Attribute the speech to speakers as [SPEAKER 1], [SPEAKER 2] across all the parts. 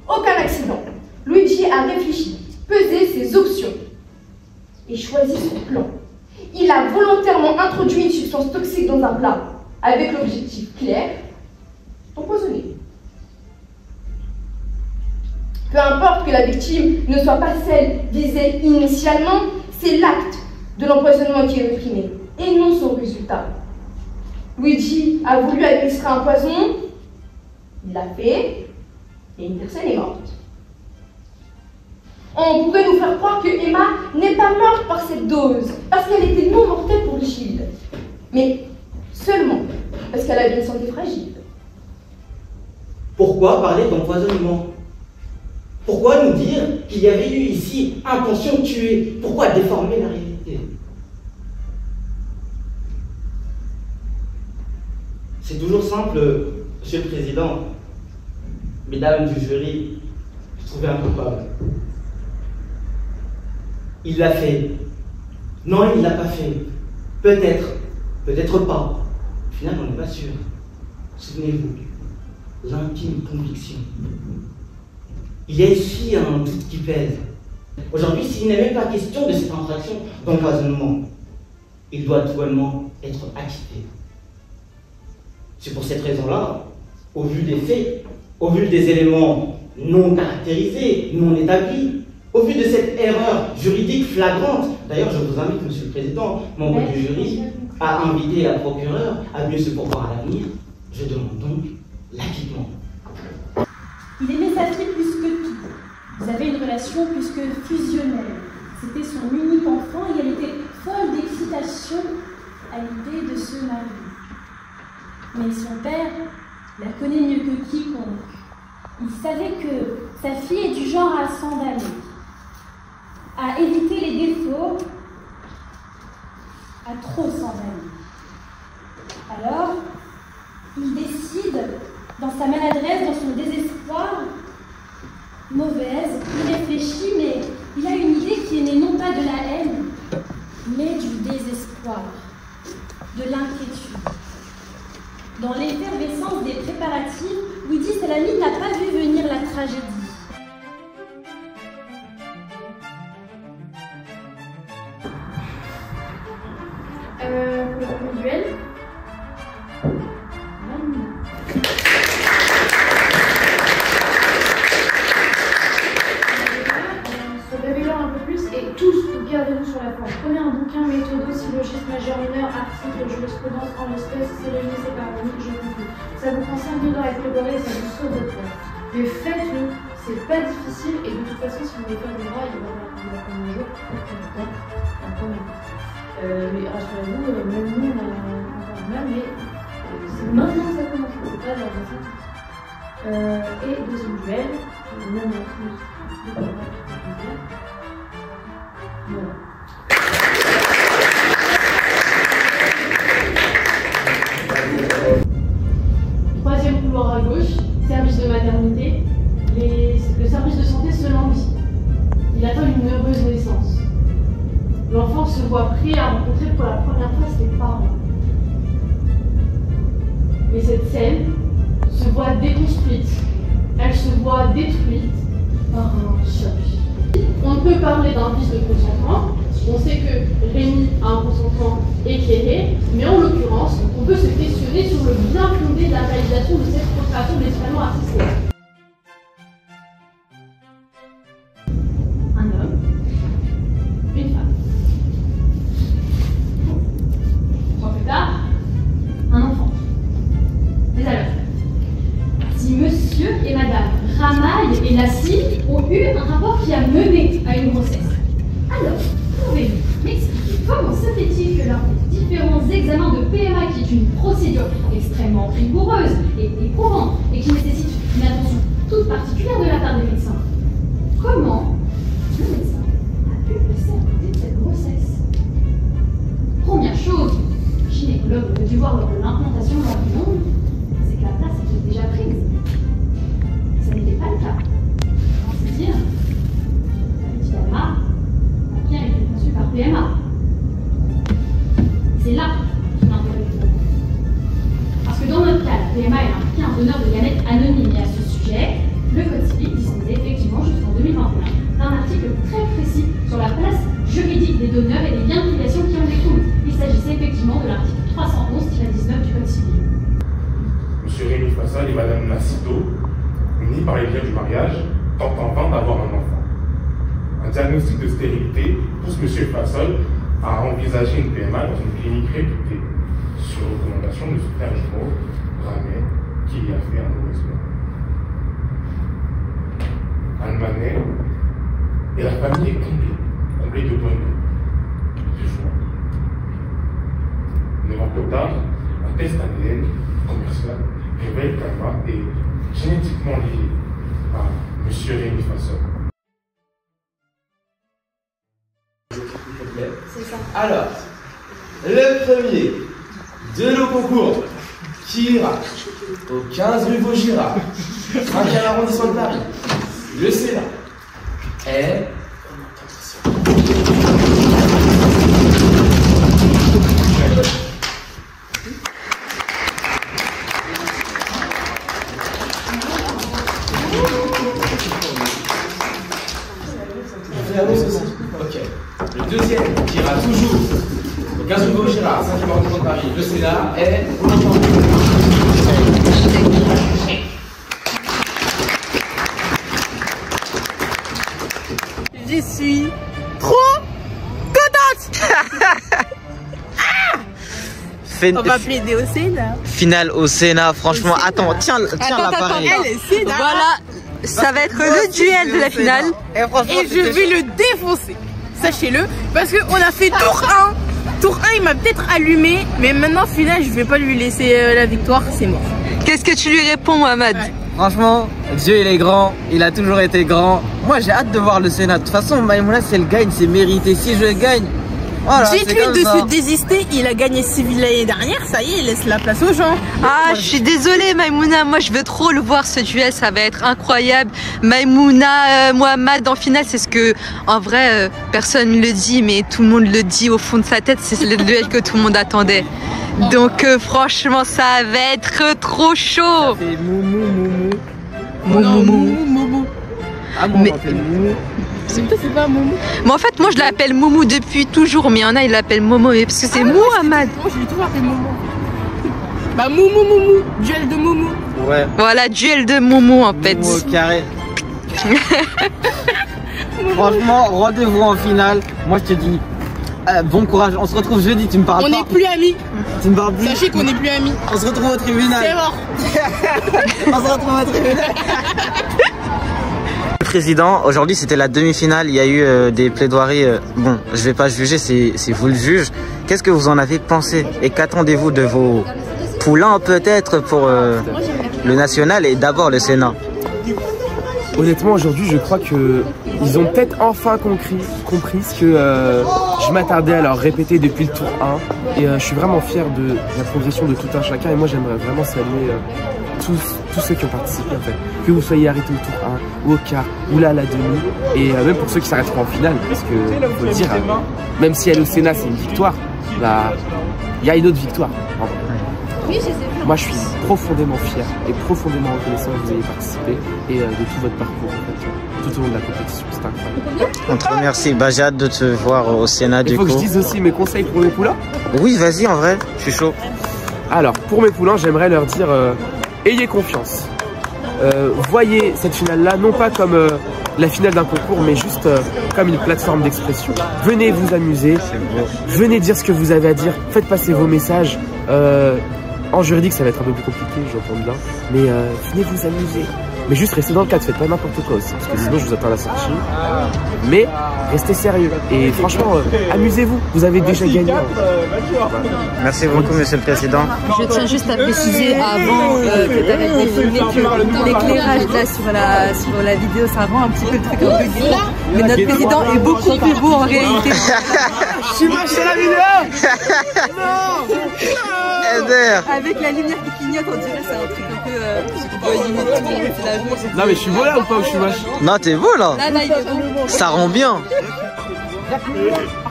[SPEAKER 1] Aucun accident. Luigi a réfléchi, pesé ses options et choisi son plan. Il a volontairement introduit une substance toxique dans un plat avec l'objectif clair d'empoisonner. Peu importe que la victime ne soit pas celle visée initialement, c'est l'acte de l'empoisonnement qui est réprimé et non son résultat. Luigi a voulu administrer un poison, il l'a fait et une personne est morte. On pourrait nous faire croire que Emma n'est pas morte par cette dose, parce qu'elle était non mortelle pour Gilles, mais seulement parce qu'elle avait une santé fragile.
[SPEAKER 2] Pourquoi parler d'empoisonnement? Pourquoi nous dire qu'il y avait eu ici intention de tuer? Pourquoi déformer la réalité? C'est toujours simple, Monsieur le Président. Mesdames du jury, je trouvais un coupable. Il l'a fait. Non, il ne l'a pas fait. Peut-être, peut-être pas. Au final, on n'est pas sûr. Souvenez-vous, l'intime conviction. Il y a ici un doute qui pèse. Aujourd'hui, s'il n'est même pas question de cette infraction d'empoisonnement, il doit tout bonnement être acquitté. C'est pour cette raison-là, au vu des faits, au vu des éléments non caractérisés, non établis, au vu de cette erreur juridique flagrante, d'ailleurs je vous invite, Monsieur le Président, membre du jury, à inviter la procureure à mieux se pourvoir à l'avenir, je demande donc l'acquittement.
[SPEAKER 3] Il aimait sa fille plus que tout. Ils avaient une relation plus que fusionnelle. C'était son unique enfant et elle était folle d'excitation à l'idée de se marier. Mais son père la connaît mieux que quiconque. Il savait que sa fille est du genre à s'emballer, à éviter les défauts, à trop s'emballer. Alors, il décide, dans sa maladresse, dans son désespoir, mauvaise, il réfléchit, mais il a une idée qui est née non pas de la haine, mais du désespoir, de l'inquiétude. Dans l'effervescence des préparatifs, Luigi Salami n'a pas vu venir la tragédie.
[SPEAKER 4] Pour le premier duel, se révélant un peu plus et tous nous gardez-nous sur la forme. Prenez un bouquin, méthodo, syllogisme majeur mineur, article, jurisprudence en espèces, c'est réuni, c'est par unique, je conclue. Ça vous prend 5 minutes à explorer et ça vous sauve votre temps. Mais faites-le, c'est pas difficile et de toute façon, si vous voulez faire le droit, il va falloir prendre un jour, mais rassurez-vous, même nous, on a encore du mal, mais c'est maintenant que ça commence, c'est pas dans un sens. Et deuxième duel, même en plus, voilà.
[SPEAKER 5] Troisième couloir à gauche, service de maternité. Le service de santé se lance. Il attend une heureuse naissance. L'enfant se voit prêt à rencontrer pour la première fois ses parents. Mais cette scène se voit déconstruite. Elle se voit détruite par un choc. On peut parler d'un vice de consentement. On sait que Rémi a un consentement éclairé, mais en l'occurrence, on peut se questionner sur le bien fondé de la réalisation de cette procréation médicalement assistée. Un homme, une femme. 3 plus tard, un enfant. Mais alors, si monsieur et madame Ramaille et Lassie ont eu un rapport qui a mené à une grossesse, alors pouvez-vous m'expliquer comment se fait-il que lors des différents examens de PMA, qui est une procédure extrêmement rigoureuse et éprouvante et qui nécessite une attention toute particulière de la part des médecins, comment le médecin a pu passer à côté de cette grossesse? Première chose, le gynécologue aurait dû voir lors de l'implantation de l'embryon, c'est que la place était déjà prise. Ça n'était pas le cas. C'est dire, la petite Alma a bien été conçue par PMA. C'est là tout l'intérêt du domaine. Parce que dans notre cas, la PMA est impliquée un donneur de gamètes anonyme et à ce sujet, le Code civil dispose
[SPEAKER 6] acide uni par les liens du mariage, tente en vain d'avoir un enfant. Un diagnostic de stérilité pousse M. Fassol à envisager une PMA dans une clinique réputée, sur recommandation de son frère jumeau, Ramet, qui y a fait un mauvais soin. Anne Manet et la famille est comblée de bonheur, de joie. 9 ans plus tard, un test ADN commercial révèle qu'Alma est génétiquement liée à M. Rémi Fassol.
[SPEAKER 7] Alors, le premier de nos concours qui ira au 15 rue Vaugirard, 5e arrondissement de Paris, le Sénat, est... Ok. Le deuxième qui ira toujours au 15 rue Vaugirard, 5e arrondissement de Paris, le Sénat, est...
[SPEAKER 8] Je suis trop contente. On va plaider au Sénat.
[SPEAKER 9] Finale au Sénat, franchement. Attends, tiens l'appareil.
[SPEAKER 8] Voilà, ça va être le duel de la finale. Et je vais le défoncer. Sachez-le, parce qu'on a fait tour 1. Tour 1, il m'a peut-être allumé, mais maintenant, finale, je vais pas lui laisser la victoire, c'est mort.
[SPEAKER 9] Qu'est-ce que tu lui réponds, Mohamed?
[SPEAKER 10] Franchement, Dieu il est grand, il a toujours été grand. Moi j'ai hâte de voir le Sénat. De toute façon, Maïmouna, si elle gagne, c'est mérité. Si je gagne, voilà.
[SPEAKER 8] Dites-lui de se désister, il a gagné civil l'année dernière, ça y est, il laisse la place aux gens.
[SPEAKER 9] Ah, je suis désolée Maïmouna, moi je veux trop le voir ce duel, ça va être incroyable. Maïmouna, Mohamed en finale, c'est ce que, en vrai, personne ne le dit, mais tout le monde le dit au fond de sa tête, c'est le duel que tout le monde attendait. Donc franchement, ça va être trop chaud.
[SPEAKER 10] Ça fait
[SPEAKER 9] Moumou.
[SPEAKER 10] Ah bon, on l'appelle Moumou.
[SPEAKER 8] C'est pas Moumou.
[SPEAKER 9] Mais en fait, moi je l'appelle Moumou depuis toujours, mais il y en a, ils l'appellent Momo, parce que c'est Mohamed.
[SPEAKER 8] Moi je l'ai toujours appelé Momo. Bah Moumou, duel de Moumou.
[SPEAKER 10] Ouais.
[SPEAKER 9] Voilà, duel de Momo en fait.
[SPEAKER 10] Moumou au carré. Franchement, rendez-vous en finale. Moi je te dis, bon courage, on se retrouve jeudi, tu me parles
[SPEAKER 8] pas. On n'est plus amis.
[SPEAKER 10] Tu me parles plus.
[SPEAKER 8] Sachez qu'on n'est plus amis.
[SPEAKER 10] On se retrouve au tribunal.
[SPEAKER 8] C'est mort.
[SPEAKER 10] On se retrouve au tribunal.
[SPEAKER 9] Président, aujourd'hui c'était la demi-finale, il y a eu des plaidoiries, bon je vais pas juger, c'est vous le juge. Qu'est-ce que vous en avez pensé et qu'attendez-vous de vos poulains peut-être pour le national et d'abord le Sénat?
[SPEAKER 11] Honnêtement aujourd'hui je crois que ils ont peut-être enfin compris ce que je m'attardais à leur répéter depuis le tour 1 et je suis vraiment fier de la progression de tout un chacun et moi j'aimerais vraiment saluer tous ceux qui ont participé en fait, que vous soyez arrêtés au tour 1 ou au quart ou là à la demi et même pour ceux qui s'arrêteront en finale parce que faut le dire, même si elle au Sénat c'est une victoire, bah il y a une autre victoire. Moi je suis profondément fier et profondément reconnaissant que vous ayez participé et de tout votre parcours en fait, tout au long de la compétition, c'est incroyable.
[SPEAKER 9] On te remercie, bah, j'ai hâte de te voir au Sénat du coup.
[SPEAKER 11] Il faut que je dise aussi mes conseils pour mes poulains.
[SPEAKER 9] Oui vas-y en vrai, je suis chaud.
[SPEAKER 11] Alors pour mes poulains j'aimerais leur dire ayez confiance. Voyez cette finale-là, non pas comme la finale d'un concours, mais juste comme une plateforme d'expression. Venez vous amuser, venez dire ce que vous avez à dire, faites passer vos messages. En juridique, ça va être un peu plus compliqué, j'entends bien, mais venez vous amuser. Mais juste restez dans le cadre, faites pas n'importe quoi aussi, parce que sinon je vous attends à la sortie. Mais restez sérieux et franchement, amusez-vous, vous avez déjà gagné.
[SPEAKER 9] Merci beaucoup Monsieur le Président.
[SPEAKER 12] Je tiens juste à préciser avant que tu avais filmé que l'éclairage là sur la vidéo ça rend un petit peu le truc un peu gris. Mais notre président est beaucoup plus beau en réalité.
[SPEAKER 11] Je suis moche sur la vidéo. Non.
[SPEAKER 12] Avec la lumière qui clignote, on dirait c'est un truc un peu
[SPEAKER 11] non mais je suis beau là ou pas ou je suis moche?
[SPEAKER 9] Non t'es beau là.
[SPEAKER 12] Là il est beau.
[SPEAKER 9] Ça rend bien.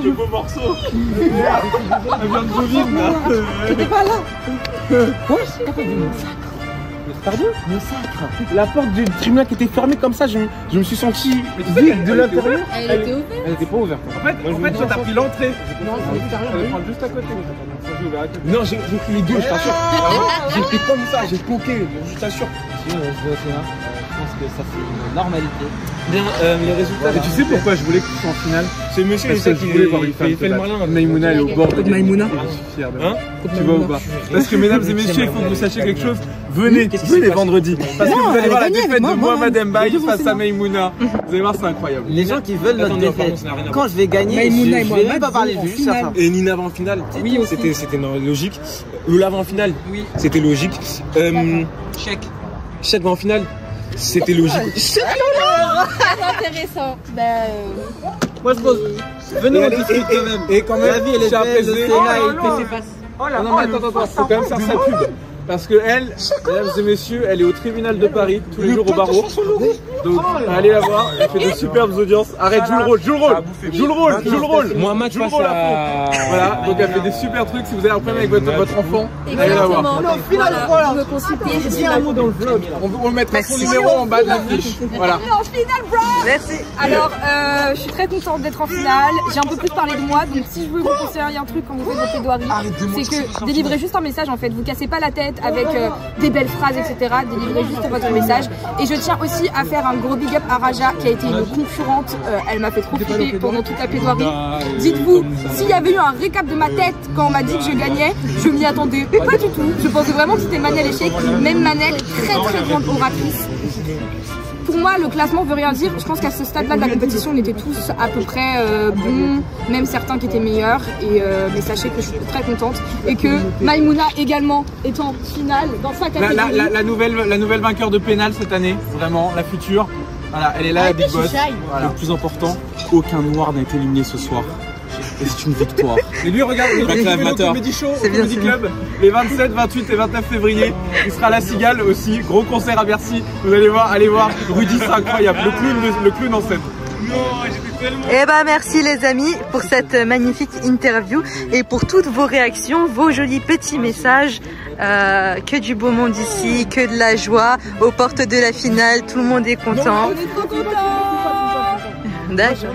[SPEAKER 6] Le beau morceau. Elle vient de Bovine là.
[SPEAKER 12] T'étais pas là.
[SPEAKER 11] Quoi? Pardon? La porte du tribunal qui était fermée comme ça, je me suis senti vide de l'intérieur.
[SPEAKER 12] Elle était ouverte?
[SPEAKER 11] Elle était pas ouverte. En fait toi t'as pris l'entrée. Non, elle prend juste à côté. Non, j'ai pris les deux, je t'assure. J'ai pris comme ça, j'ai poké, je t'assure.
[SPEAKER 10] monsieur, je vais au Sénat. Je pense que ça c'est une normalité.
[SPEAKER 13] Bien, les résultats.
[SPEAKER 14] Et tu sais pourquoi je voulais que tu sois en finale?
[SPEAKER 13] C'est monsieur,
[SPEAKER 14] parce que je voulais voir une femme.
[SPEAKER 13] Il fait le malin.
[SPEAKER 14] Maïmouna est au bord de
[SPEAKER 12] Maïmouna.
[SPEAKER 14] Je suis fier de moi. Tu vas ou pas? Parce que mesdames et messieurs, il faut que vous sachiez quelque chose. Venez vendredi. Parce que vous allez voir la défaite de Mohamed Mbaye face à Maïmouna. Vous allez voir, c'est incroyable.
[SPEAKER 10] Les gens qui veulent notre défaite, quand je vais gagner, je vais même pas parler juste à ça.
[SPEAKER 13] Et Nina va en finale. Oui, c'était logique. Loula va en finale. Oui. C'était logique. Chèque va en finale. C'était logique.
[SPEAKER 12] Intéressant.
[SPEAKER 10] Moi je pose. Venez on discute quand même.
[SPEAKER 14] Et quand même,
[SPEAKER 10] la vie elle est belle, le Sénat il passe.
[SPEAKER 14] Non mais attends, faut quand même faire sa pub. Parce que elle, mesdames et messieurs, elle est au tribunal de Paris tous les jours au barreau. Donc allez la voir, elle fait de superbes audiences. Arrête, joue le rôle.
[SPEAKER 13] Mohamed face à...
[SPEAKER 14] Voilà, donc elle fait des super trucs. Si vous avez un problème avec votre enfant, allez la voir.
[SPEAKER 12] Vous me consultez, je suis un mot dans le vlog.
[SPEAKER 14] On mettra son numéro en bas de l'affiche. Voilà.
[SPEAKER 12] En finale, bro. Merci. Alors, je suis très contente d'être en finale. J'ai un peu plus parlé de moi, donc si je veux vous conseiller un truc quand vous faites vos plaidoiries, c'est que délivrez juste un message en fait. Vous cassez pas la tête avec des belles phrases, etc. Délivrez juste votre message. Et je tiens aussi à faire un gros big up à Raja qui a été une concurrente. Elle m'a fait trop flipper pendant toute la plaidoirie. Dites-vous, s'il y avait eu un récap de ma tête quand on m'a dit que je gagnais, je m'y attendais pas du tout. Je pensais vraiment que c'était Manel Échec, même Manel, très grande oratrice. Pour moi, le classement veut rien dire. Je pense qu'à ce stade-là de la compétition, on était tous à peu près bons, même certains qui étaient meilleurs. Mais sachez que je suis très contente et que Maïmouna également est en finale dans sa catégorie.
[SPEAKER 14] La nouvelle vainqueur de pénal cette année, vraiment, la future. Voilà, elle est là, la big boss. Voilà.
[SPEAKER 13] Le plus important, aucun noir n'a été éliminé ce soir. Et c'est une victoire.
[SPEAKER 14] Et lui, regarde, il le Comedy Show, Comedy Club, les 27, 28 et 29 février. Il sera à la Cigale aussi, gros concert à Bercy. Vous allez voir, Rudy, c'est incroyable. Le clown en scène.
[SPEAKER 9] Eh ben merci les amis pour cette magnifique interview et pour toutes vos réactions, vos jolis petits messages. Que du beau monde ici, que de la joie aux portes de la finale, tout le monde est content.
[SPEAKER 12] On est trop contents.
[SPEAKER 9] D'accord.